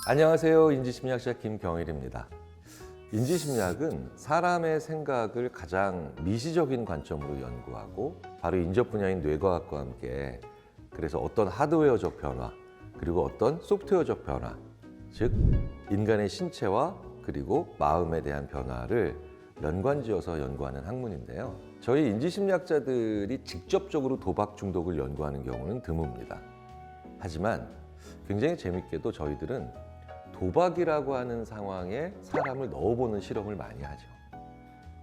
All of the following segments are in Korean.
안녕하세요. 인지심리학자 김경일입니다. 인지심리학은 사람의 생각을 가장 미시적인 관점으로 연구하고 바로 인접 분야인 뇌과학과 함께 그래서 어떤 하드웨어적 변화 그리고 어떤 소프트웨어적 변화, 즉 인간의 신체와 그리고 마음에 대한 변화를 연관지어서 연구하는 학문인데요. 저희 인지심리학자들이 직접적으로 도박 중독을 연구하는 경우는 드뭅니다. 하지만 굉장히 재밌게도 저희들은 도박이라고 하는 상황에 사람을 넣어보는 실험을 많이 하죠.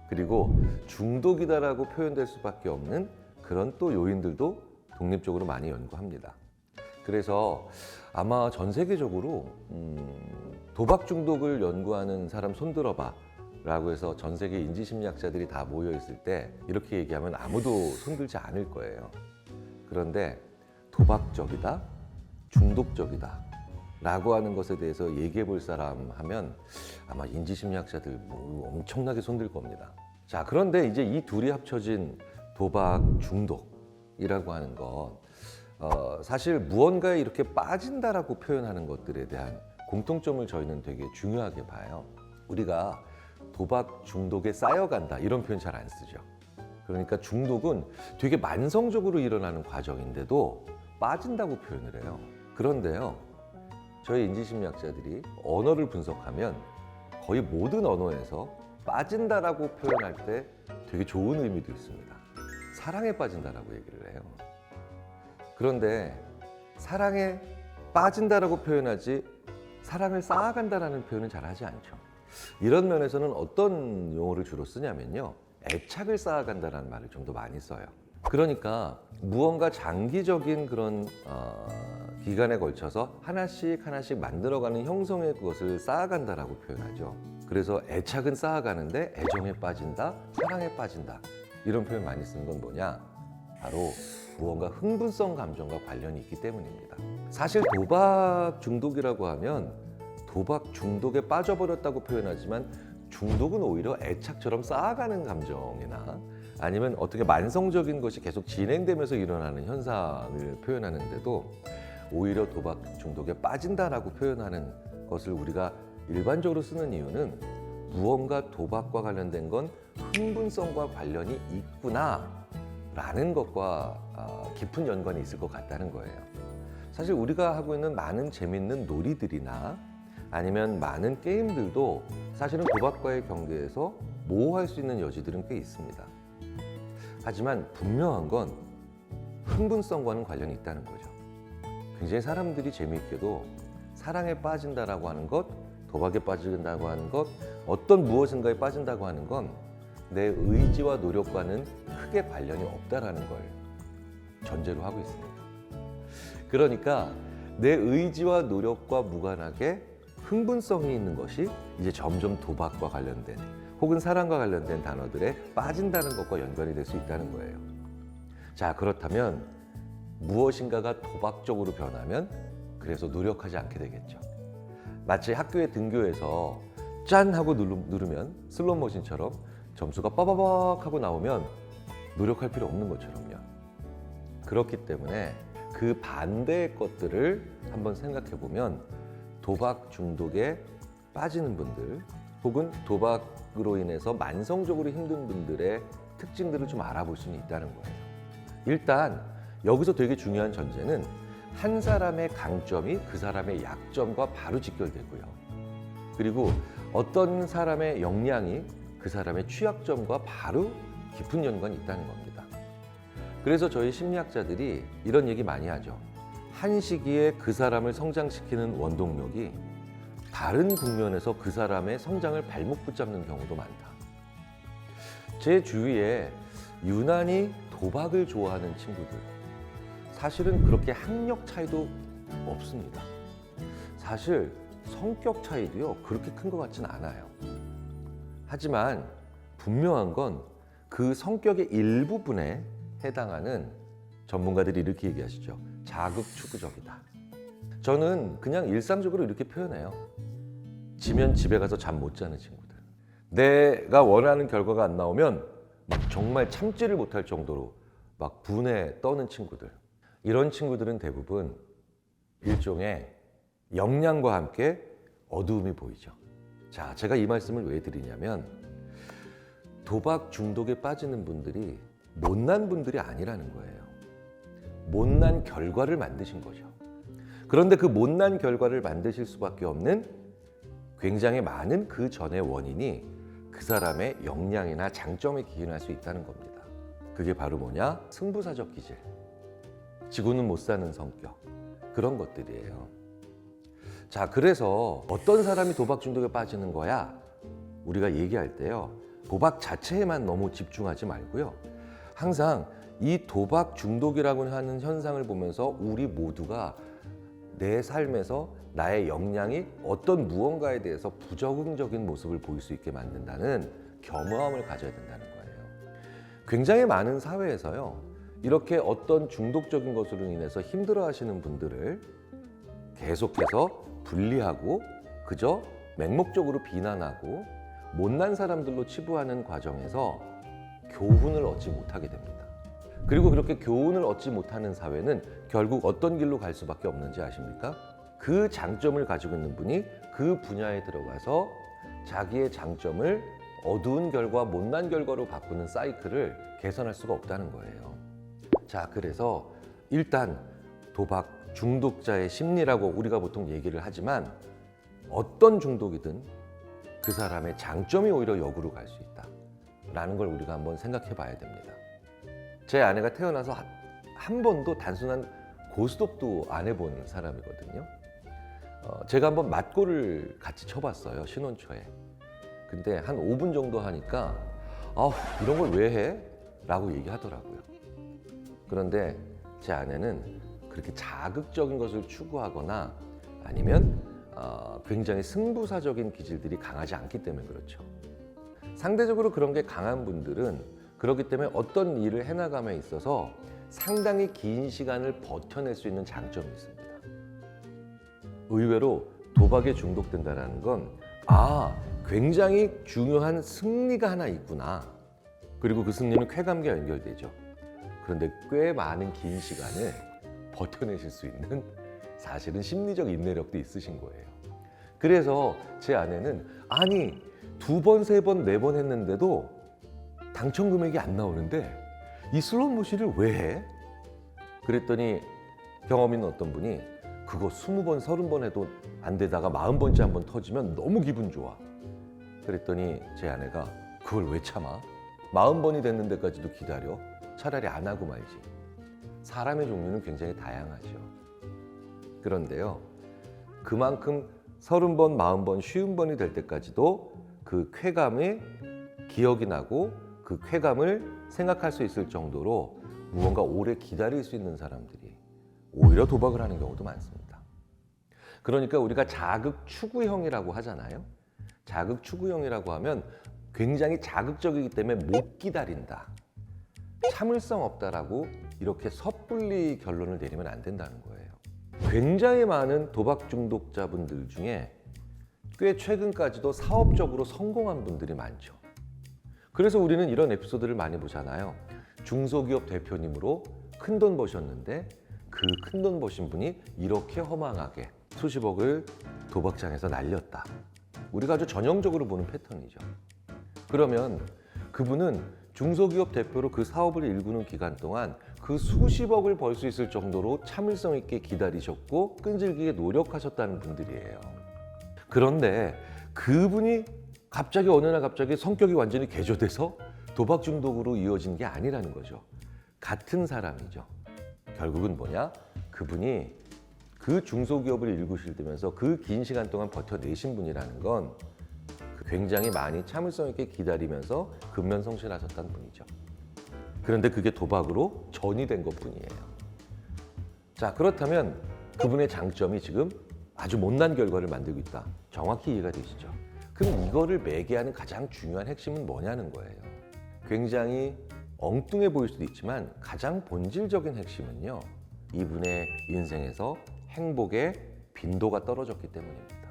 그리고 중독이다라고 표현될 수밖에 없는 그런 또 요인들도 독립적으로 많이 연구합니다. 그래서 아마 전 세계적으로 도박 중독을 연구하는 사람 손들어봐 라고 해서 전 세계 인지심리학자들이 다 모여 있을 때 이렇게 얘기하면 아무도 손들지 않을 거예요. 그런데 도박적이다, 중독적이다 라고 하는 것에 대해서 얘기해 볼 사람 하면 아마 인지심리학자들 엄청나게 손들 겁니다. 자, 그런데 이제 이 둘이 합쳐진 도박 중독이라고 하는 건 사실 무언가에 이렇게 빠진다라고 표현하는 것들에 대한 공통점을 저희는 되게 중요하게 봐요. 우리가 도박 중독에 쌓여간다 이런 표현 잘 안 쓰죠. 그러니까 중독은 되게 만성적으로 일어나는 과정인데도 빠진다고 표현을 해요. 그런데요, 저희 인지심리학자들이 언어를 분석하면 거의 모든 언어에서 빠진다라고 표현할 때 되게 좋은 의미도 있습니다. 사랑에 빠진다라고 얘기를 해요. 그런데 사랑에 빠진다라고 표현하지 사랑을 쌓아간다라는 표현은 잘 하지 않죠. 이런 면에서는 어떤 용어를 주로 쓰냐면요, 애착을 쌓아간다라는 말을 좀 더 많이 써요. 그러니까 무언가 장기적인 그런 기간에 걸쳐서 하나씩 만들어가는 형성의 그것을 쌓아간다라고 표현하죠. 그래서 애착은 쌓아가는데 애정에 빠진다, 사랑에 빠진다 이런 표현 많이 쓰는 건 뭐냐? 바로 무언가 흥분성 감정과 관련이 있기 때문입니다. 사실 도박 중독이라고 하면 도박 중독에 빠져버렸다고 표현하지만 중독은 오히려 애착처럼 쌓아가는 감정이나 아니면 어떻게 만성적인 것이 계속 진행되면서 일어나는 현상을 표현하는데도 오히려 도박 중독에 빠진다라고 표현하는 것을 우리가 일반적으로 쓰는 이유는 무언가 도박과 관련된 건 흥분성과 관련이 있구나라는 것과 깊은 연관이 있을 것 같다는 거예요. 사실 우리가 하고 있는 많은 재밌는 놀이들이나 아니면 많은 게임들도 사실은 도박과의 경계에서 모호할 수 있는 여지들은 꽤 있습니다. 하지만 분명한 건 흥분성과는 관련이 있다는 거죠. 굉장히 사람들이 재미있게도 사랑에 빠진다라고 하는 것, 도박에 빠진다고 하는 것, 어떤 무엇인가에 빠진다고 하는 건 내 의지와 노력과는 크게 관련이 없다라는 걸 전제로 하고 있습니다. 그러니까 내 의지와 노력과 무관하게 흥분성이 있는 것이 이제 점점 도박과 관련된 혹은 사랑과 관련된 단어들에 빠진다는 것과 연관이 될 수 있다는 거예요. 자, 그렇다면 무엇인가가 도박적으로 변하면 그래서 노력하지 않게 되겠죠. 마치 학교에 등교해서 짠 하고 누르면 슬롯머신처럼 점수가 빠바박 하고 나오면 노력할 필요 없는 것처럼요. 그렇기 때문에 그 반대의 것들을 한번 생각해 보면 도박 중독에 빠지는 분들 혹은 도박으로 인해서 만성적으로 힘든 분들의 특징들을 좀 알아볼 수는 있다는 거예요. 일단 여기서 되게 중요한 전제는 한 사람의 강점이 그 사람의 약점과 바로 직결되고요. 그리고 어떤 사람의 역량이 그 사람의 취약점과 바로 깊은 연관이 있다는 겁니다. 그래서 저희 심리학자들이 이런 얘기 많이 하죠. 한 시기에 그 사람을 성장시키는 원동력이 다른 국면에서 그 사람의 성장을 발목 붙잡는 경우도 많다. 제 주위에 유난히 도박을 좋아하는 친구들, 사실은 그렇게 학력 차이도 없습니다. 사실 성격 차이도요 그렇게 큰 것 같진 않아요. 하지만 분명한 건 그 성격의 일부분에 해당하는 전문가들이 이렇게 얘기하시죠. 자극추구적이다. 저는 그냥 일상적으로 이렇게 표현해요. 지면 집에 가서 잠 못 자는 친구들. 내가 원하는 결과가 안 나오면 막 정말 참지를 못할 정도로 막 분에 떠는 친구들. 이런 친구들은 대부분 일종의 역량과 함께 어두움이 보이죠. 자, 제가 이 말씀을 왜 드리냐면 도박 중독에 빠지는 분들이 못난 분들이 아니라는 거예요. 못난 결과를 만드신 거죠. 그런데 그 못난 결과를 만드실 수밖에 없는 굉장히 많은 그 전의 원인이 그 사람의 역량이나 장점에 기인할 수 있다는 겁니다. 그게 바로 뭐냐? 승부사적 기질, 지고는 못 사는 성격, 그런 것들이에요. 자, 그래서 어떤 사람이 도박 중독에 빠지는 거야? 우리가 얘기할 때요, 도박 자체에만 너무 집중하지 말고요, 항상 이 도박 중독이라고 하는 현상을 보면서 우리 모두가 내 삶에서 나의 역량이 어떤 무언가에 대해서 부적응적인 모습을 보일 수 있게 만든다는 겸허함을 가져야 된다는 거예요. 굉장히 많은 사회에서요, 이렇게 어떤 중독적인 것으로 인해서 힘들어하시는 분들을 계속해서 분리하고 그저 맹목적으로 비난하고 못난 사람들로 치부하는 과정에서 교훈을 얻지 못하게 됩니다. 그리고 그렇게 교훈을 얻지 못하는 사회는 결국 어떤 길로 갈 수밖에 없는지 아십니까? 그 장점을 가지고 있는 분이 그 분야에 들어가서 자기의 장점을 어두운 결과, 못난 결과로 바꾸는 사이클을 개선할 수가 없다는 거예요. 자, 그래서 일단 도박 중독자의 심리라고 우리가 보통 얘기를 하지만 어떤 중독이든 그 사람의 장점이 오히려 역으로 갈 수 있다라는 걸 우리가 한번 생각해 봐야 됩니다. 제 아내가 태어나서 한 번도 단순한 고스톱도 안 해본 사람이거든요. 제가 한번 맞골을 같이 쳐봤어요, 신혼 초에. 근데 한 5분 정도 하니까 이런 걸 왜 해? 라고 얘기하더라고요. 그런데 제 아내는 그렇게 자극적인 것을 추구하거나 아니면 굉장히 승부사적인 기질들이 강하지 않기 때문에 그렇죠. 상대적으로 그런 게 강한 분들은 그렇기 때문에 어떤 일을 해나감에 있어서 상당히 긴 시간을 버텨낼 수 있는 장점이 있습니다. 의외로 도박에 중독된다는 건 굉장히 중요한 승리가 하나 있구나. 그리고 그 승리는 쾌감과 연결되죠. 그런데 꽤 많은 긴 시간을 버텨내실 수 있는 사실은 심리적 인내력도 있으신 거예요. 그래서 제 아내는 두 번, 세 번, 네 번 했는데도 당첨 금액이 안 나오는데 이 슬롯 머신을 왜 해? 그랬더니 경험 있는 어떤 분이 그거 20번, 30번 해도 안 되다가 40번째 한번 터지면 너무 기분 좋아. 그랬더니 제 아내가 그걸 왜 참아? 40번이 됐는 데까지도 기다려? 차라리 안 하고 말지. 사람의 종류는 굉장히 다양하죠. 그런데요, 그만큼 30번, 40번, 50번이 될 때까지도 그 쾌감이 기억이 나고 그 쾌감을 생각할 수 있을 정도로 무언가 오래 기다릴 수 있는 사람들이 오히려 도박을 하는 경우도 많습니다. 그러니까 우리가 자극 추구형이라고 하잖아요. 자극 추구형이라고 하면 굉장히 자극적이기 때문에 못 기다린다, 참을성 없다라고 이렇게 섣불리 결론을 내리면 안 된다는 거예요. 굉장히 많은 도박 중독자분들 중에 꽤 최근까지도 사업적으로 성공한 분들이 많죠. 그래서 우리는 이런 에피소드를 많이 보잖아요. 중소기업 대표님으로 큰돈 버셨는데 그 큰돈 버신 분이 이렇게 허망하게 수십억을 도박장에서 날렸다. 우리가 아주 전형적으로 보는 패턴이죠. 그러면 그분은 중소기업 대표로 그 사업을 일구는 기간 동안 그 수십억을 벌 수 있을 정도로 참을성 있게 기다리셨고 끈질기게 노력하셨다는 분들이에요. 그런데 그분이 갑자기 어느 날 갑자기 성격이 완전히 개조돼서 도박 중독으로 이어진 게 아니라는 거죠. 같은 사람이죠. 결국은 뭐냐? 그분이 그 중소기업을 일구실 때면서 그 긴 시간 동안 버텨내신 분이라는 건 굉장히 많이 참을성 있게 기다리면서 근면성실하셨다는 분이죠. 그런데 그게 도박으로 전이 된 것뿐이에요. 자, 그렇다면 그분의 장점이 지금 아주 못난 결과를 만들고 있다. 정확히 이해가 되시죠? 그럼 이거를 매개하는 가장 중요한 핵심은 뭐냐는 거예요. 굉장히 엉뚱해 보일 수도 있지만 가장 본질적인 핵심은요, 이분의 인생에서 행복의 빈도가 떨어졌기 때문입니다.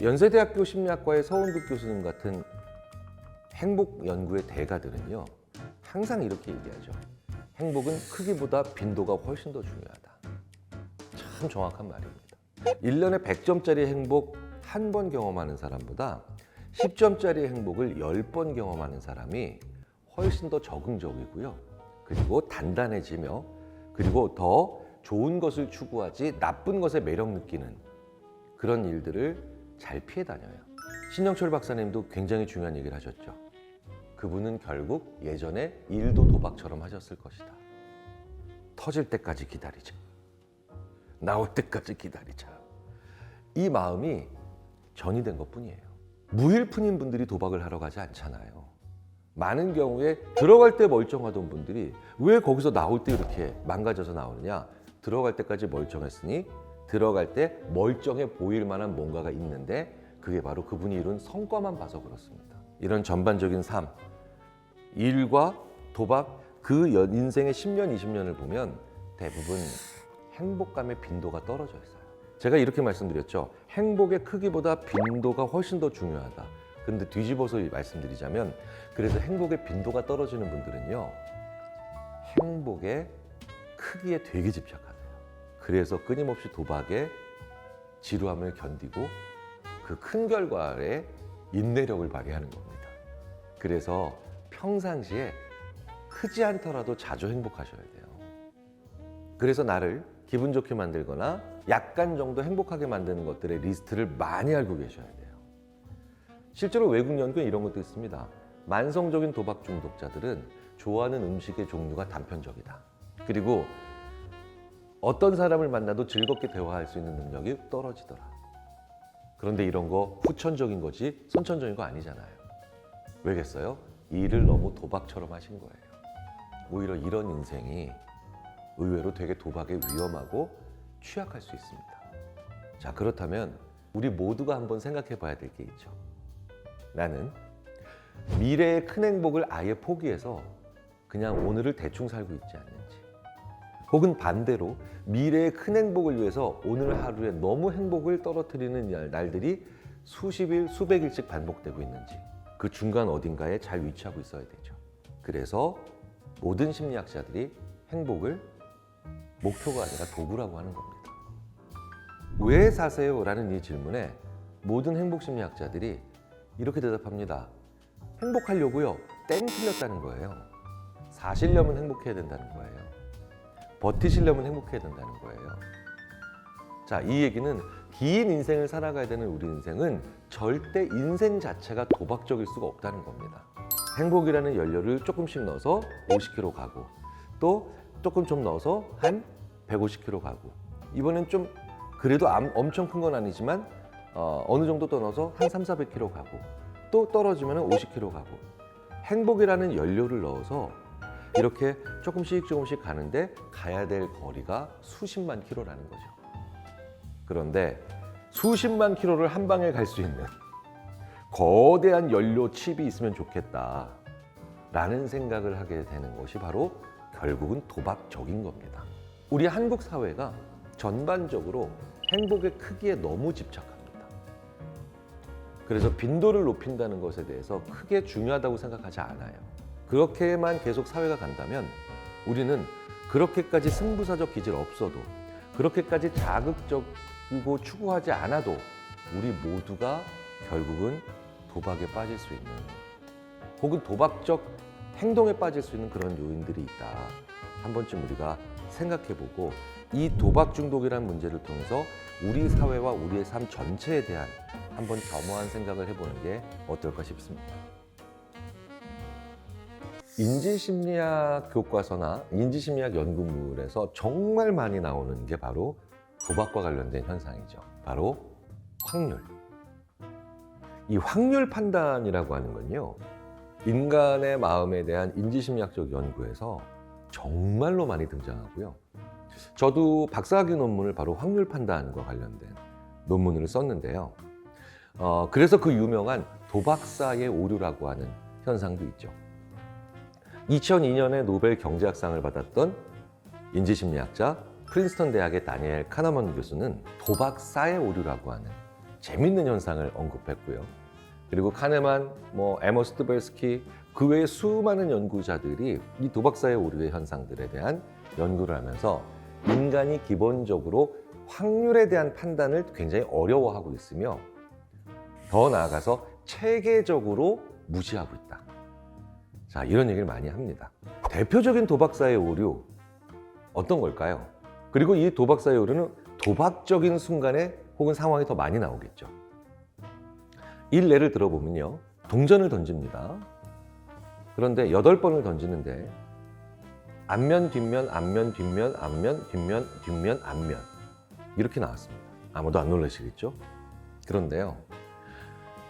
연세대학교 심리학과의 서운득 교수님 같은 행복 연구의 대가들은요, 항상 이렇게 얘기하죠. 행복은 크기보다 빈도가 훨씬 더 중요하다. 참 정확한 말입니다. 1년에 100점짜리 행복 한 번 경험하는 사람보다 10점짜리 행복을 10번 경험하는 사람이 훨씬 더 적응적이고요. 그리고 단단해지며 그리고 더 좋은 것을 추구하지 나쁜 것에 매력 느끼는 그런 일들을 잘 피해 다녀요. 신영철 박사님도 굉장히 중요한 얘기를 하셨죠. 그분은 결국 예전에 일도 도박처럼 하셨을 것이다. 터질 때까지 기다리자. 나올 때까지 기다리자. 이 마음이 전이된 것뿐이에요. 무일푼인 분들이 도박을 하러 가지 않잖아요. 많은 경우에 들어갈 때 멀쩡하던 분들이 왜 거기서 나올 때 이렇게 망가져서 나오느냐? 들어갈 때까지 멀쩡했으니 들어갈 때 멀쩡해 보일 만한 뭔가가 있는데 그게 바로 그분이 이룬 성과만 봐서 그렇습니다. 이런 전반적인 삶, 일과 도박, 그 인생의 10년, 20년을 보면 대부분 행복감의 빈도가 떨어져 있어요. 제가 이렇게 말씀드렸죠. 행복의 크기보다 빈도가 훨씬 더 중요하다. 그런데 뒤집어서 말씀드리자면 그래서 행복의 빈도가 떨어지는 분들은요. 행복의 크기에 되게 집착하세요. 그래서 끊임없이 도박에 지루함을 견디고 그 큰 결과에 인내력을 발휘하는 겁니다. 그래서 평상시에 크지 않더라도 자주 행복하셔야 돼요. 그래서 나를 기분 좋게 만들거나 약간 정도 행복하게 만드는 것들의 리스트를 많이 알고 계셔야 돼요. 실제로 외국 연구에 이런 것도 있습니다. 만성적인 도박 중독자들은 좋아하는 음식의 종류가 단편적이다. 그리고 어떤 사람을 만나도 즐겁게 대화할 수 있는 능력이 떨어지더라. 그런데 이런 거 후천적인 거지 선천적인 거 아니잖아요. 왜겠어요? 일을 너무 도박처럼 하신 거예요. 오히려 이런 인생이 의외로 되게 도박에 위험하고 취약할 수 있습니다. 자, 그렇다면 우리 모두가 한번 생각해 봐야 될 게 있죠. 나는 미래의 큰 행복을 아예 포기해서 그냥 오늘을 대충 살고 있지 않는지, 혹은 반대로 미래의 큰 행복을 위해서 오늘 하루에 너무 행복을 떨어뜨리는 날들이 수십 일, 수백 일씩 반복되고 있는지, 그 중간 어딘가에 잘 위치하고 있어야 되죠. 그래서 모든 심리학자들이 행복을 목표가 아니라 도구라고 하는 겁니다. 왜 사세요? 라는 이 질문에 모든 행복 심리학자들이 이렇게 대답합니다. 행복하려고요. 땡 틀렸다는 거예요. 사시려면 행복해야 된다는 거예요. 버티시려면 행복해야 된다는 거예요. 자, 이 얘기는 긴 인생을 살아가야 되는 우리 인생은 절대 인생 자체가 도박적일 수가 없다는 겁니다. 행복이라는 연료를 조금씩 넣어서 50km 가고, 또 조금 좀 넣어서 한 150km 가고, 이번엔 좀 그래도 엄청 큰 건 아니지만 어느 정도 더 넣어서 한 300-400km 가고, 또 떨어지면 50km 가고, 행복이라는 연료를 넣어서 이렇게 조금씩 가는데 가야 될 거리가 수십만 킬로라는 거죠. 그런데 수십만 킬로를 한 방에 갈 수 있는 거대한 연료 칩이 있으면 좋겠다라는 생각을 하게 되는 것이 바로 결국은 도박적인 겁니다. 우리 한국 사회가 전반적으로 행복의 크기에 너무 집착합니다. 그래서 빈도를 높인다는 것에 대해서 크게 중요하다고 생각하지 않아요. 그렇게만 계속 사회가 간다면 우리는 그렇게까지 승부사적 기질 없어도, 그렇게까지 자극적이고 추구하지 않아도 우리 모두가 결국은 도박에 빠질 수 있는, 혹은 도박적 행동에 빠질 수 있는 그런 요인들이 있다. 한 번쯤 우리가 생각해보고 이 도박 중독이라는 문제를 통해서 우리 사회와 우리의 삶 전체에 대한 한번 겸허한 생각을 해보는 게 어떨까 싶습니다. 인지심리학 교과서나 인지심리학 연구물에서 정말 많이 나오는 게 바로 도박과 관련된 현상이죠. 바로 확률. 이 확률 판단이라고 하는 건요, 인간의 마음에 대한 인지심리학적 연구에서 정말로 많이 등장하고요. 저도 박사학위 논문을 바로 확률 판단과 관련된 논문을 썼는데요. 그래서 그 유명한 도박사의 오류라고 하는 현상도 있죠. 2002년에 노벨 경제학상을 받았던 인지심리학자 프린스턴 대학의 다니엘 카너먼 교수는 도박사의 오류라고 하는 재밌는 현상을 언급했고요. 그리고 카네만, 에머스 트베스키, 그 외에 수많은 연구자들이 이 도박사의 오류의 현상들에 대한 연구를 하면서 인간이 기본적으로 확률에 대한 판단을 굉장히 어려워하고 있으며 더 나아가서 체계적으로 무시하고 있다. 자, 이런 얘기를 많이 합니다. 대표적인 도박사의 오류 어떤 걸까요? 그리고 이 도박사의 오류는 도박적인 순간에 혹은 상황이 더 많이 나오겠죠. 일례를 들어보면요, 동전을 던집니다. 그런데 8번을 던지는데 앞면, 뒷면, 앞면, 뒷면, 앞면, 뒷면, 뒷면, 앞면 이렇게 나왔습니다. 아무도 안 놀라시겠죠? 그런데요,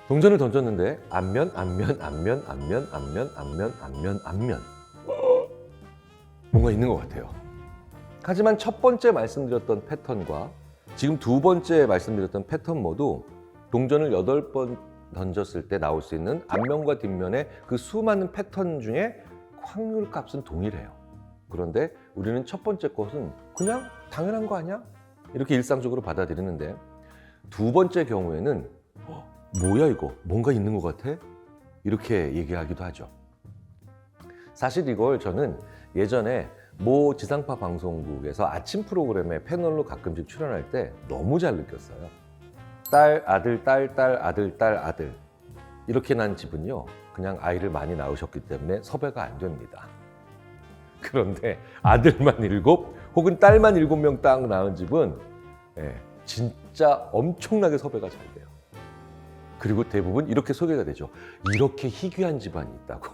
동전을 던졌는데 앞면, 앞면, 앞면, 앞면, 앞면, 앞면, 앞면, 앞면 뭔가 있는 것 같아요. 하지만 첫 번째 말씀드렸던 패턴과 지금 두 번째 말씀드렸던 패턴 모두 동전을 8번 던졌을 때 나올 수 있는 앞면과 뒷면의 그 수많은 패턴 중에 확률 값은 동일해요. 그런데 우리는 첫 번째 것은 그냥 당연한 거 아니야? 이렇게 일상적으로 받아들이는데 두 번째 경우에는 뭐야 이거? 뭔가 있는 것 같아? 이렇게 얘기하기도 하죠. 사실 이걸 저는 예전에 모 지상파 방송국에서 아침 프로그램에 패널로 가끔씩 출연할 때 너무 잘 느꼈어요. 딸, 아들, 딸, 딸, 아들, 딸, 아들 이렇게 난 집은요, 그냥 아이를 많이 낳으셨기 때문에 섭외가 안 됩니다. 그런데 아들만 7 혹은 딸만 7명 딱 낳은 집은 진짜 엄청나게 섭외가 잘 돼요. 그리고 대부분 이렇게 소개가 되죠. 이렇게 희귀한 집안이 있다고.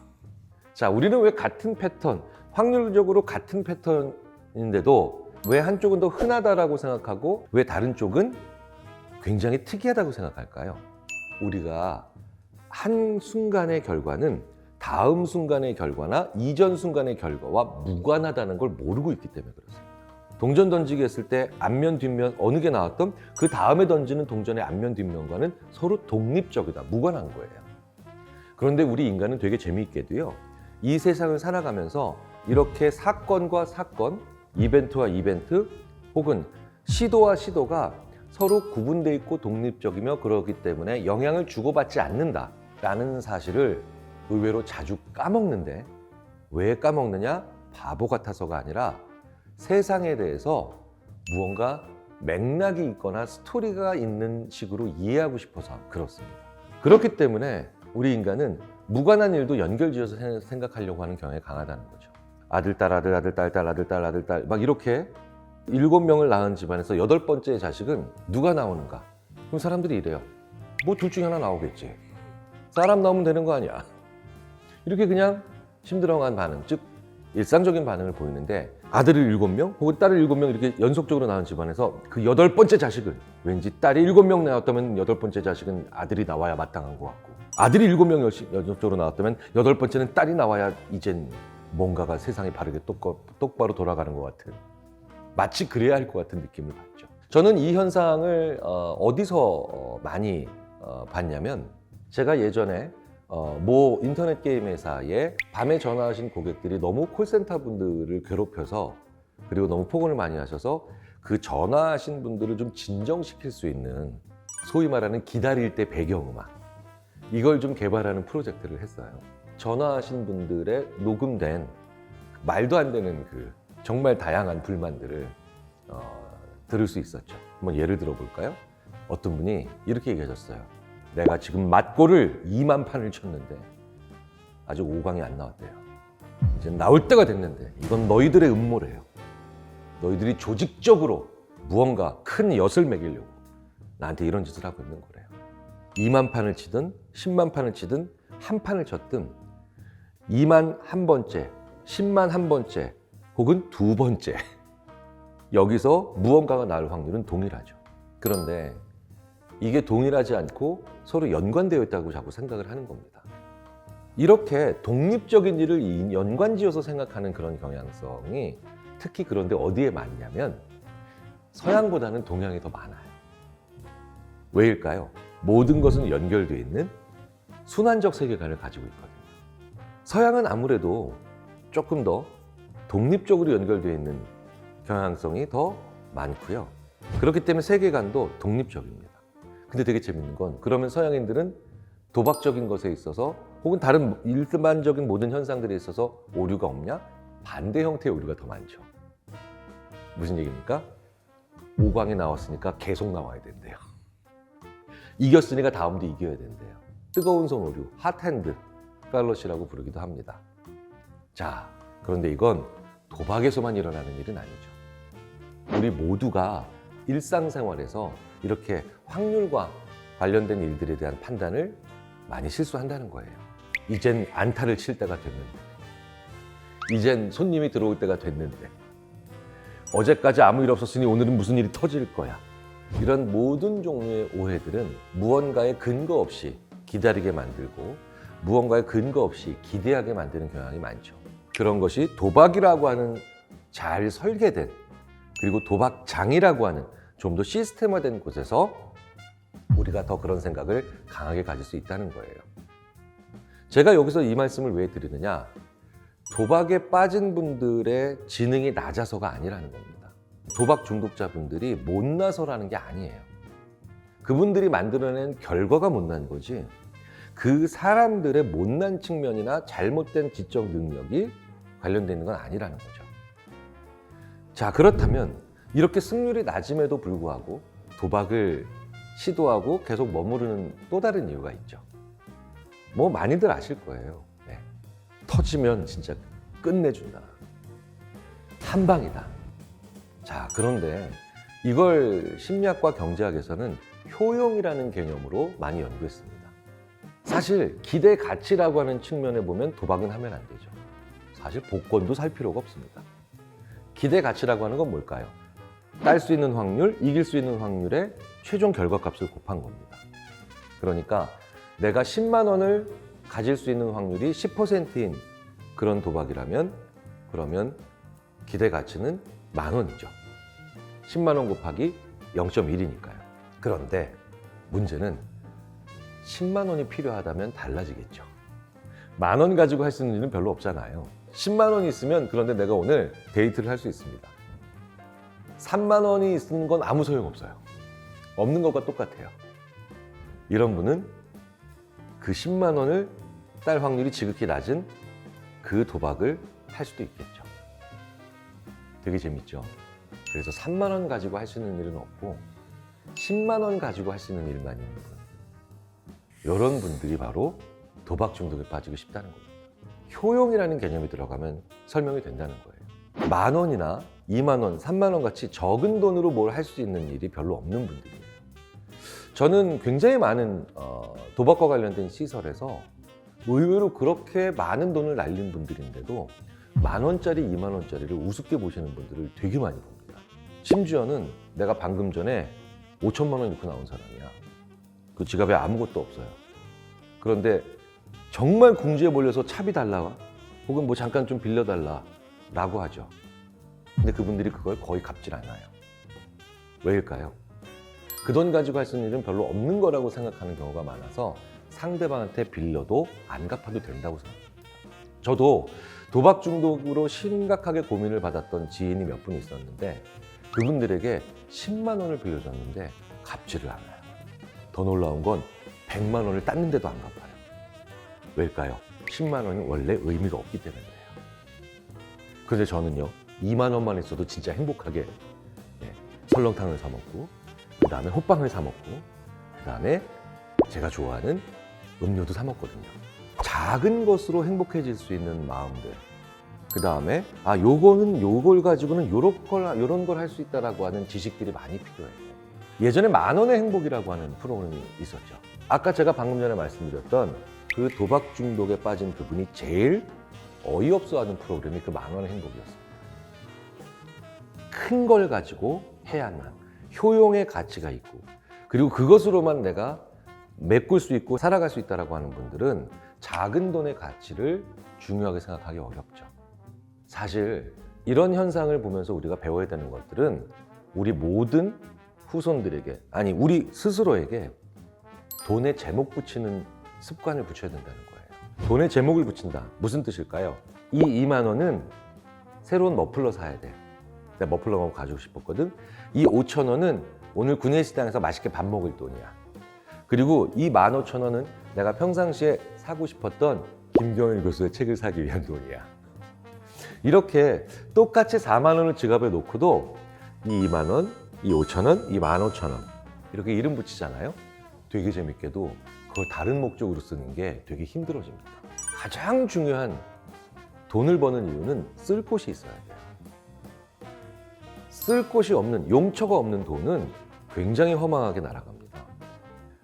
자, 우리는 왜 같은 패턴, 확률적으로 같은 패턴인데도 왜 한쪽은 더 흔하다라고 생각하고 왜 다른 쪽은 굉장히 특이하다고 생각할까요? 우리가 한 순간의 결과는 다음 순간의 결과나 이전 순간의 결과와 무관하다는 걸 모르고 있기 때문에 그렇습니다. 동전 던지기 했을 때 앞면, 뒷면 어느 게 나왔던 그 다음에 던지는 동전의 앞면, 뒷면과는 서로 독립적이다, 무관한 거예요. 그런데 우리 인간은 되게 재미있게도요, 이 세상을 살아가면서 이렇게 사건과 사건, 이벤트와 이벤트 혹은 시도와 시도가 서로 구분되어 있고 독립적이며 그러기 때문에 영향을 주고받지 않는다라는 사실을 의외로 자주 까먹는데, 왜 까먹느냐? 바보 같아서가 아니라 세상에 대해서 무언가 맥락이 있거나 스토리가 있는 식으로 이해하고 싶어서 그렇습니다. 그렇기 때문에 우리 인간은 무관한 일도 연결지어서 생각하려고 하는 경향이 강하다는 거죠. 아들, 딸, 아들, 아들, 딸, 딸, 아들, 딸, 아들, 딸 막 이렇게 7명을 낳은 집안에서 8번째 자식은 누가 나오는가? 그럼 사람들이 이래요. 뭐 둘 중에 하나 나오겠지. 사람 나오면 되는 거 아니야. 이렇게 그냥 심드렁한 반응, 즉 일상적인 반응을 보이는데, 아들을 7명 혹은 딸을 7명 이렇게 연속적으로 낳은 집안에서 그 8번째 자식은 왠지 딸이 7명 나왔다면 8번째 자식은 아들이 나와야 마땅한 것 같고, 아들이 7명 연속적으로 나왔다면 8번째는 딸이 나와야 이젠 뭔가가 세상이 바르게 똑바로 돌아가는 것 같은, 마치 그래야 할 것 같은 느낌을 받죠. 저는 이 현상을 어디서 많이 봤냐면, 제가 예전에 모 인터넷 게임 회사에 밤에 전화하신 고객들이 너무 콜센터 분들을 괴롭혀서, 그리고 너무 폭언을 많이 하셔서 그 전화하신 분들을 좀 진정시킬 수 있는 소위 말하는 기다릴 때 배경음악, 이걸 좀 개발하는 프로젝트를 했어요. 전화하신 분들의 녹음된 말도 안 되는 그 정말 다양한 불만들을 들을 수 있었죠. 한번 예를 들어 볼까요? 어떤 분이 이렇게 얘기하셨어요. 내가 지금 맞고를 2만 판을 쳤는데 아직 5강이 안 나왔대요. 이제 나올 때가 됐는데 이건 너희들의 음모래요. 너희들이 조직적으로 무언가 큰 엿을 매기려고 나한테 이런 짓을 하고 있는 거래요. 2만 판을 치든 10만 판을 치든 한 판을 쳤든 2만 1번째, 10만 1번째 혹은 2번째, 여기서 무언가가 나올 확률은 동일하죠. 그런데 이게 동일하지 않고 서로 연관되어 있다고 자꾸 생각을 하는 겁니다. 이렇게 독립적인 일을 연관지어서 생각하는 그런 경향성이 특히 그런데 어디에 많냐면 서양보다는 동양이 더 많아요. 왜일까요? 모든 것은 연결되어 있는 순환적 세계관을 가지고 있거든요. 서양은 아무래도 조금 더 독립적으로 연결되어 있는 경향성이 더 많고요. 그렇기 때문에 세계관도 독립적입니다. 근데 되게 재밌는 건, 그러면 서양인들은 도박적인 것에 있어서 혹은 다른 일반적인 모든 현상들에 있어서 오류가 없냐? 반대 형태의 오류가 더 많죠. 무슨 얘기입니까? 5강에 나왔으니까 계속 나와야 된대요. 이겼으니까 다음도 이겨야 된대요. 뜨거운 손 오류, 핫핸드 팔러시라고 부르기도 합니다. 자, 그런데 이건 도박에서만 일어나는 일은 아니죠. 우리 모두가 일상생활에서 이렇게 확률과 관련된 일들에 대한 판단을 많이 실수한다는 거예요. 이젠 안타를 칠 때가 됐는데, 이젠 손님이 들어올 때가 됐는데, 어제까지 아무 일 없었으니 오늘은 무슨 일이 터질 거야. 이런 모든 종류의 오해들은 무언가의 근거 없이 기다리게 만들고 무언가의 근거 없이 기대하게 만드는 경향이 많죠. 그런 것이 도박이라고 하는 잘 설계된, 그리고 도박장이라고 하는 좀 더 시스템화된 곳에서 우리가 더 그런 생각을 강하게 가질 수 있다는 거예요. 제가 여기서 이 말씀을 왜 드리느냐, 도박에 빠진 분들의 지능이 낮아서가 아니라는 겁니다. 도박 중독자분들이 못나서라는 게 아니에요. 그분들이 만들어낸 결과가 못난 거지, 그 사람들의 못난 측면이나 잘못된 지적 능력이 관련되어 있는 건 아니라는 거죠. 자, 그렇다면 이렇게 승률이 낮음에도 불구하고 도박을 시도하고 계속 머무르는 또 다른 이유가 있죠. 뭐 많이들 아실 거예요. 네. 터지면 진짜 끝내준다. 한 방이다. 자, 그런데 이걸 심리학과 경제학에서는 효용이라는 개념으로 많이 연구했습니다. 사실 기대 가치라고 하는 측면에 보면 도박은 하면 안 되죠. 사실 복권도 살 필요가 없습니다. 기대 가치라고 하는 건 뭘까요? 딸 수 있는 확률, 이길 수 있는 확률의 최종 결과값을 곱한 겁니다. 그러니까 내가 10만 원을 가질 수 있는 확률이 10%인 그런 도박이라면, 그러면 기대 가치는 10,000원이죠. 10만 원 곱하기 0.1이니까요. 그런데 문제는 10만 원이 필요하다면 달라지겠죠. 10,000원 가지고 할 수 있는 일은 별로 없잖아요. 10만 원이 있으면, 그런데 내가 오늘 데이트를 할 수 있습니다. 3만 원이 있는 건 아무 소용없어요. 없는 것과 똑같아요. 이런 분은 그 10만 원을 딸 확률이 지극히 낮은 그 도박을 할 수도 있겠죠. 되게 재밌죠. 그래서 3만 원 가지고 할 수 있는 일은 없고 10만 원 가지고 할 수 있는 일만 있는 분, 이런 분들이 바로 도박 중독에 빠지고 싶다는 겁니다. 효용이라는 개념이 들어가면 설명이 된다는 거예요. 10,000원이나 2만 원, 3만 원 같이 적은 돈으로 뭘 할 수 있는 일이 별로 없는 분들이에요. 저는 굉장히 많은 도박과 관련된 시설에서 의외로 그렇게 많은 돈을 날린 분들인데도 10,000원짜리, 2만 원짜리를 우습게 보시는 분들을 되게 많이 봅니다. 심지어는 내가 방금 전에 5천만 원 잃고 나온 사람이야. 그 지갑에 아무것도 없어요. 그런데 정말 궁지에 몰려서 차비 달라, 혹은 뭐 잠깐 좀 빌려달라 라고 하죠. 근데 그분들이 그걸 거의 갚질 않아요. 왜일까요? 그 돈 가지고 할 수 있는 일은 별로 없는 거라고 생각하는 경우가 많아서 상대방한테 빌려도 안 갚아도 된다고 생각합니다. 저도 도박 중독으로 심각하게 고민을 받았던 지인이 몇 분 있었는데, 그분들에게 10만 원을 빌려줬는데 갚지를 않아요. 더 놀라운 건 100만 원을 땄는데도 안 갚아요. 왜일까요? 10만 원이 원래 의미가 없기 때문에 그래요. 그런데 저는요, 2만 원만 있어도 진짜 행복하게 설렁탕을 사 먹고, 그 다음에 호빵을 사 먹고, 그 다음에 제가 좋아하는 음료도 사 먹거든요. 작은 것으로 행복해질 수 있는 마음들, 그 다음에 요거는 요걸 가지고는 요런 걸 할 수 있다라고 하는 지식들이 많이 필요해요. 예전에 10,000원의 행복이라고 하는 프로그램이 있었죠. 아까 제가 방금 전에 말씀드렸던 그 도박 중독에 빠진 그분이 제일 어이없어하는 프로그램이 그 10,000원의 행복이었습니다. 큰 걸 가지고 해야만 효용의 가치가 있고, 그리고 그것으로만 내가 메꿀 수 있고 살아갈 수 있다라고 하는 분들은 작은 돈의 가치를 중요하게 생각하기 어렵죠. 사실 이런 현상을 보면서 우리가 배워야 되는 것들은 우리 모든 후손들에게, 아니 우리 스스로에게 돈에 제목 붙이는 습관을 붙여야 된다는 거예요. 돈에 제목을 붙인다. 무슨 뜻일까요? 이 2만 원은 새로운 머플러 사야 돼. 내가 머플러 가지고 싶었거든. 이 5,000원은 오늘 구내식당에서 맛있게 밥 먹을 돈이야. 그리고 이 15,000원은 내가 평상시에 사고 싶었던 김경일 교수의 책을 사기 위한 돈이야. 이렇게 똑같이 4만 원을 지갑에 놓고도 이 2만 원, 이 5,000원, 이 15,000원 이렇게 이름 붙이잖아요. 되게 재밌게도 그걸 다른 목적으로 쓰는 게 되게 힘들어집니다. 가장 중요한 돈을 버는 이유는 쓸 곳이 있어야 돼요. 쓸 곳이 없는, 용처가 없는 돈은 굉장히 허망하게 날아갑니다.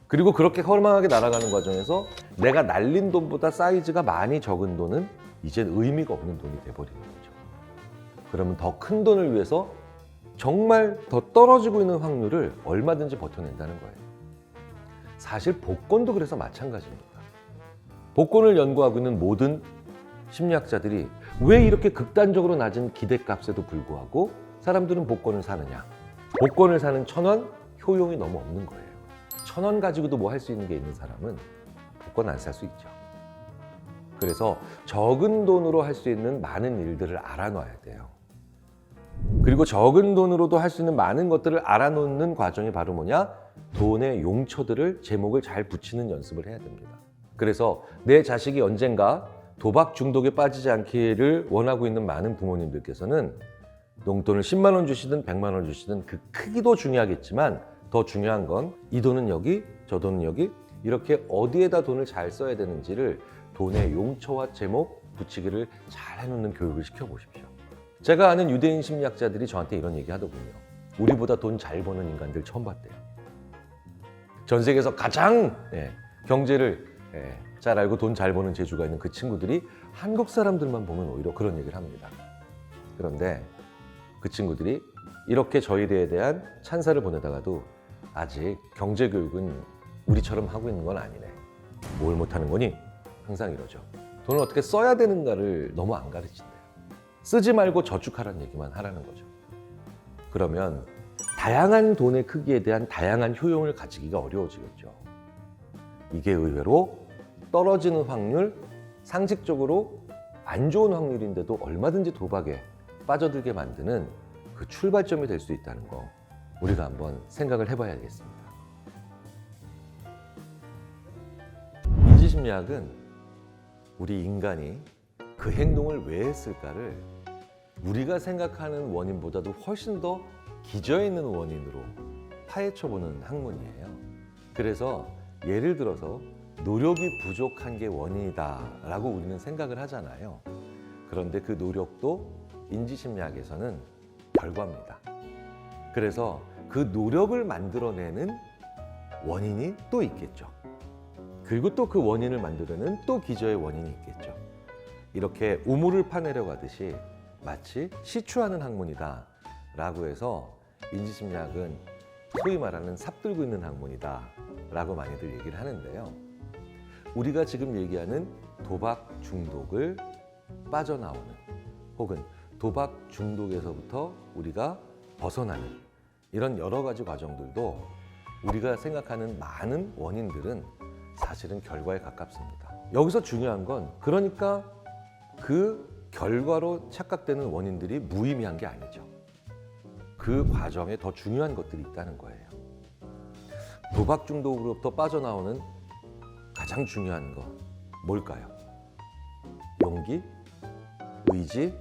그리고 그렇게 허망하게 날아가는 과정에서 내가 날린 돈보다 사이즈가 많이 적은 돈은 이젠 의미가 없는 돈이 돼버리는 거죠. 그러면 더 큰 돈을 위해서 정말 더 떨어지고 있는 확률을 얼마든지 버텨낸다는 거예요. 사실 복권도 그래서 마찬가지입니다. 복권을 연구하고 있는 모든 심리학자들이 왜 이렇게 극단적으로 낮은 기대값에도 불구하고 사람들은 복권을 사느냐? 복권을 사는 1,000원 효용이 너무 없는 거예요. 1,000원 가지고도 뭐 할 수 있는 게 있는 사람은 복권 안 살 수 있죠. 그래서 적은 돈으로 할 수 있는 많은 일들을 알아놔야 돼요. 그리고 적은 돈으로도 할 수 있는 많은 것들을 알아놓는 과정이 바로 뭐냐? 돈의 용처들을 제목을 잘 붙이는 연습을 해야 됩니다. 그래서 내 자식이 언젠가 도박 중독에 빠지지 않기를 원하고 있는 많은 부모님들께서는 용돈을 10만 원 주시든 100만 원 주시든 그 크기도 중요하겠지만 더 중요한 건 이 돈은 여기, 저 돈은 여기 이렇게 어디에다 돈을 잘 써야 되는지를 돈의 용처와 제목 붙이기를 잘 해놓는 교육을 시켜보십시오. 제가 아는 유대인 심리학자들이 저한테 이런 얘기 하더군요. 우리보다 돈 잘 버는 인간들 처음 봤대요. 전 세계에서 가장 경제를 잘 알고 돈 잘 버는 재주가 있는 그 친구들이 한국 사람들만 보면 오히려 그런 얘기를 합니다. 그런데 그 친구들이 이렇게 저희에 대한 찬사를 보내다가도 아직 경제교육은 우리처럼 하고 있는 건 아니네. 뭘 못하는 거니? 항상 이러죠. 돈을 어떻게 써야 되는가를 너무 안 가르친대요. 쓰지 말고 저축하라는 얘기만 하라는 거죠. 그러면 다양한 돈의 크기에 대한 다양한 효용을 가지기가 어려워지겠죠. 이게 의외로 떨어지는 확률, 상식적으로 안 좋은 확률인데도 얼마든지 도박에 빠져들게 만드는 그 출발점이 될 수 있다는 거 우리가 한번 생각을 해봐야겠습니다. 인지심리학은 우리 인간이 그 행동을 왜 했을까를 우리가 생각하는 원인보다도 훨씬 더 기저에 있는 원인으로 파헤쳐보는 학문이에요. 그래서 예를 들어서 노력이 부족한 게 원인이다 라고 우리는 생각을 하잖아요. 그런데 그 노력도 인지심리학에서는 결과입니다. 그래서 그 노력을 만들어내는 원인이 또 있겠죠. 그리고 또 그 원인을 만들어내는 또 기저의 원인이 있겠죠. 이렇게 우물을 파내려 가듯이 마치 시추하는 학문이다 라고 해서 인지심리학은 소위 말하는 삽들고 있는 학문이다 라고 많이들 얘기를 하는데요. 우리가 지금 얘기하는 도박 중독을 빠져나오는 혹은 도박 중독에서부터 우리가 벗어나는 이런 여러 가지 과정들도 우리가 생각하는 많은 원인들은 사실은 결과에 가깝습니다. 여기서 중요한 건 그러니까 그 결과로 착각되는 원인들이 무의미한 게 아니죠. 그 과정에 더 중요한 것들이 있다는 거예요. 도박 중독으로부터 빠져나오는 가장 중요한 거 뭘까요? 용기, 의지,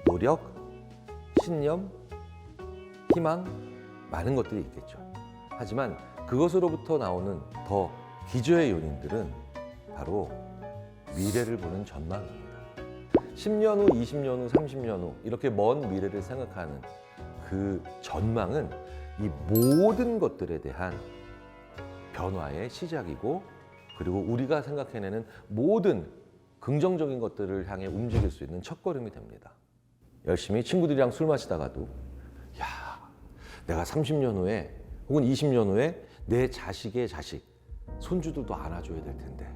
노력, 신념, 희망, 많은 것들이 있겠죠. 하지만 그것으로부터 나오는 더 기저의 요인들은 바로 미래를 보는 전망입니다. 10년 후, 20년 후, 30년 후 이렇게 먼 미래를 생각하는 그 전망은 이 모든 것들에 대한 변화의 시작이고 그리고 우리가 생각해내는 모든 긍정적인 것들을 향해 움직일 수 있는 첫걸음이 됩니다. 열심히 친구들이랑 술 마시다가도 야, 내가 30년 후에 혹은 20년 후에 내 자식의 자식, 손주들도 안아줘야 될 텐데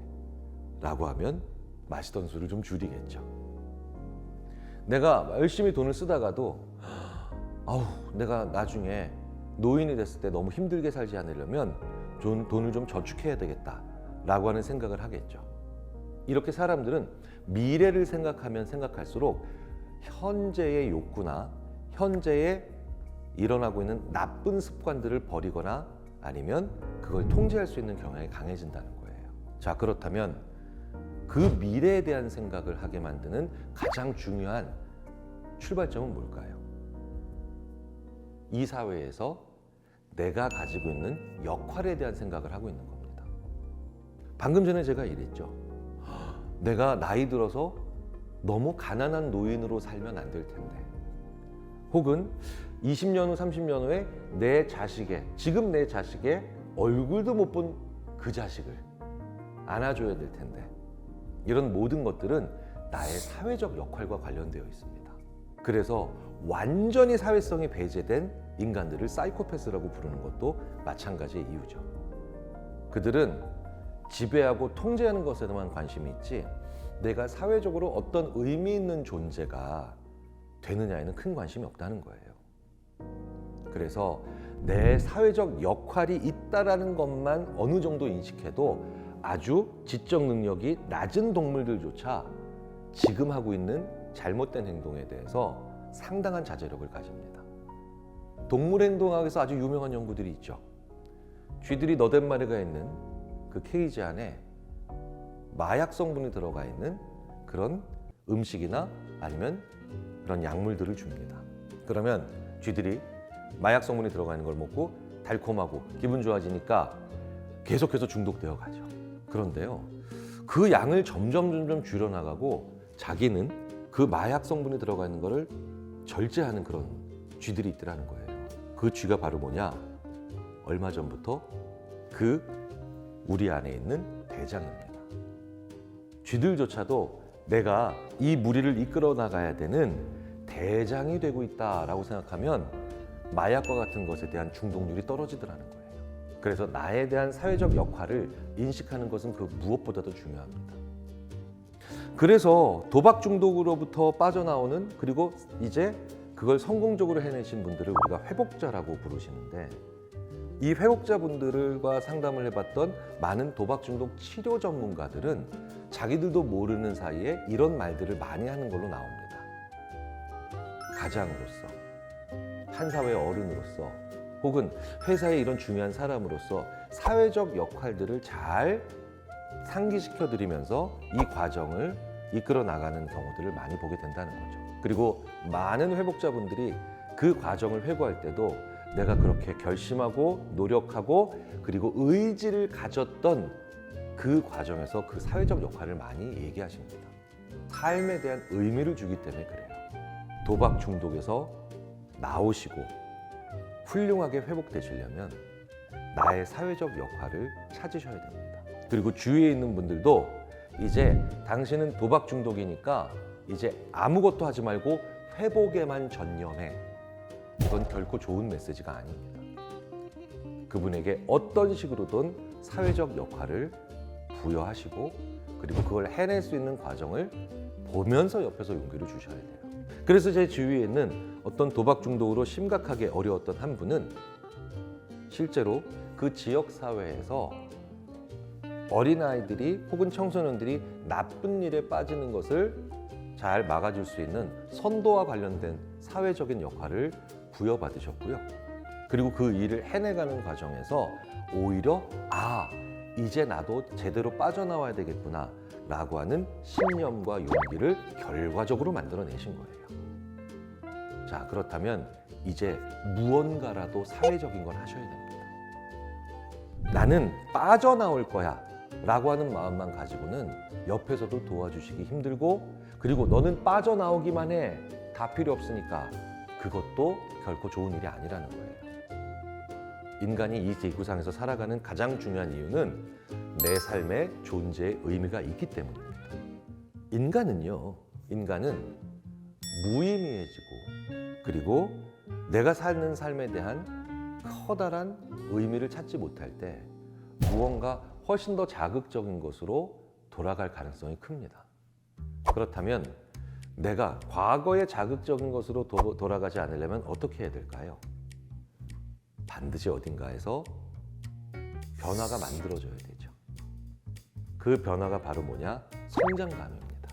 라고 하면 마시던 술을 좀 줄이겠죠. 내가 열심히 돈을 쓰다가도 내가 나중에 노인이 됐을 때 너무 힘들게 살지 않으려면 돈을 좀 저축해야 되겠다 라고 하는 생각을 하겠죠. 이렇게 사람들은 미래를 생각하면 생각할수록 현재의 욕구나 현재에 일어나고 있는 나쁜 습관들을 버리거나 아니면 그걸 통제할 수 있는 경향이 강해진다는 거예요. 자, 그렇다면 그 미래에 대한 생각을 하게 만드는 가장 중요한 출발점은 뭘까요? 이 사회에서 내가 가지고 있는 역할에 대한 생각을 하고 있는 겁니다. 방금 전에 제가 이랬죠. 내가 나이 들어서 너무 가난한 노인으로 살면 안 될 텐데, 혹은 20년 후, 30년 후에 내 자식의, 지금 내 자식의 얼굴도 못 본 그 자식을 안아줘야 될 텐데, 이런 모든 것들은 나의 사회적 역할과 관련되어 있습니다. 그래서 완전히 사회성이 배제된 인간들을 사이코패스라고 부르는 것도 마찬가지의 이유죠. 그들은 지배하고 통제하는 것에만 관심이 있지, 내가 사회적으로 어떤 의미 있는 존재가 되느냐에는 큰 관심이 없다는 거예요. 그래서 내 사회적 역할이 있다라는 것만 어느 정도 인식해도 아주 지적 능력이 낮은 동물들조차 지금 하고 있는 잘못된 행동에 대해서 상당한 자제력을 가집니다. 동물행동학에서 아주 유명한 연구들이 있죠. 쥐들이 너댓 마리가 있는 그 케이지 안에 마약 성분이 들어가 있는 그런 음식이나 아니면 그런 약물들을 줍니다. 그러면 쥐들이 마약 성분이 들어가 있는 걸 먹고 달콤하고 기분 좋아지니까 계속해서 중독되어 가죠. 그런데요, 그 양을 점점 줄여나가고 자기는 그 마약 성분이 들어가 있는 거를 절제하는 그런 쥐들이 있더라는 거예요. 그 쥐가 바로 뭐냐? 얼마 전부터 그 우리 안에 있는 대장입니다. 쥐들조차도 내가 이 무리를 이끌어 나가야 되는 대장이 되고 있다라고 생각하면 마약과 같은 것에 대한 중독률이 떨어지더라는 거예요. 그래서 나에 대한 사회적 역할을 인식하는 것은 그 무엇보다도 중요합니다. 그래서 도박 중독으로부터 빠져나오는, 그리고 이제 그걸 성공적으로 해내신 분들을 우리가 회복자라고 부르시는데, 이 회복자분들과 상담을 해봤던 많은 도박 중독 치료 전문가들은 자기들도 모르는 사이에 이런 말들을 많이 하는 걸로 나옵니다. 가장으로서, 한 사회의 어른으로서, 혹은 회사의 이런 중요한 사람으로서 사회적 역할들을 잘 상기시켜 드리면서 이 과정을 이끌어 나가는 경우들을 많이 보게 된다는 거죠. 그리고 많은 회복자분들이 그 과정을 회고할 때도 내가 그렇게 결심하고 노력하고 그리고 의지를 가졌던 그 과정에서 그 사회적 역할을 많이 얘기하십니다. 삶에 대한 의미를 주기 때문에 그래요. 도박 중독에서 나오시고 훌륭하게 회복되시려면 나의 사회적 역할을 찾으셔야 됩니다. 그리고 주위에 있는 분들도 이제 당신은 도박 중독이니까 이제 아무것도 하지 말고 회복에만 전념해. 이건 결코 좋은 메시지가 아닙니다. 그분에게 어떤 식으로든 사회적 역할을 부여하시고 그리고 그걸 해낼 수 있는 과정을 보면서 옆에서 용기를 주셔야 돼요. 그래서 제 주위에 있는 어떤 도박 중독으로 심각하게 어려웠던 한 분은 실제로 그 지역 사회에서 어린아이들이 혹은 청소년들이 나쁜 일에 빠지는 것을 잘 막아줄 수 있는 선도와 관련된 사회적인 역할을 부여받으셨고요. 그리고 그 일을 해내가는 과정에서 오히려 이제 나도 제대로 빠져나와야 되겠구나 라고 하는 신념과 용기를 결과적으로 만들어내신 거예요. 자, 그렇다면 이제 무언가라도 사회적인 걸 하셔야 됩니다. 나는 빠져나올 거야 라고 하는 마음만 가지고는 옆에서도 도와주시기 힘들고, 그리고 너는 빠져나오기만 해, 다 필요 없으니까, 그것도 결코 좋은 일이 아니라는 거예요. 인간이 이 지구상에서 살아가는 가장 중요한 이유는 내 삶의 존재의 의미가 있기 때문입니다. 인간은 무의미해지고 그리고 내가 사는 삶에 대한 커다란 의미를 찾지 못할 때 무언가 훨씬 더 자극적인 것으로 돌아갈 가능성이 큽니다. 그렇다면 내가 과거의 자극적인 것으로 돌아가지 않으려면 어떻게 해야 될까요? 반드시 어딘가에서 변화가 만들어져야 되죠. 그 변화가 바로 뭐냐? 성장감입니다.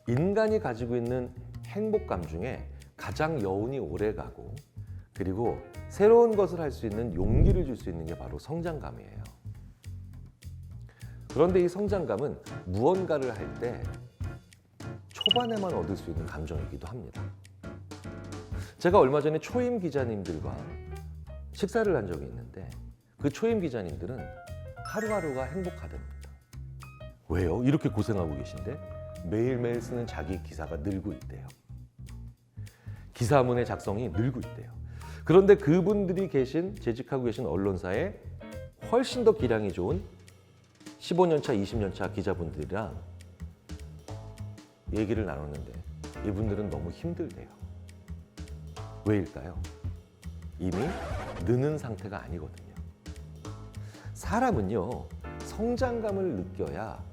인간이 가지고 있는 행복감 중에 가장 여운이 오래가고 그리고 새로운 것을 할 수 있는 용기를 줄 수 있는 게 바로 성장감이에요. 그런데 이 성장감은 무언가를 할 때 초반에만 얻을 수 있는 감정이기도 합니다. 제가 얼마 전에 초임 기자님들과 식사를 한 적이 있는데 그 초임 기자님들은 하루하루가 행복하답니다. 왜요? 이렇게 고생하고 계신데 매일매일 쓰는 자기 기사가 늘고 있대요. 기사문의 작성이 늘고 있대요. 그런데 그분들이 재직하고 계신 언론사에 훨씬 더 기량이 좋은 15년차, 20년차 기자분들이랑 얘기를 나눴는데 이분들은 너무 힘들대요. 왜일까요? 이미 느는 상태가 아니거든요. 사람은요, 성장감을 느껴야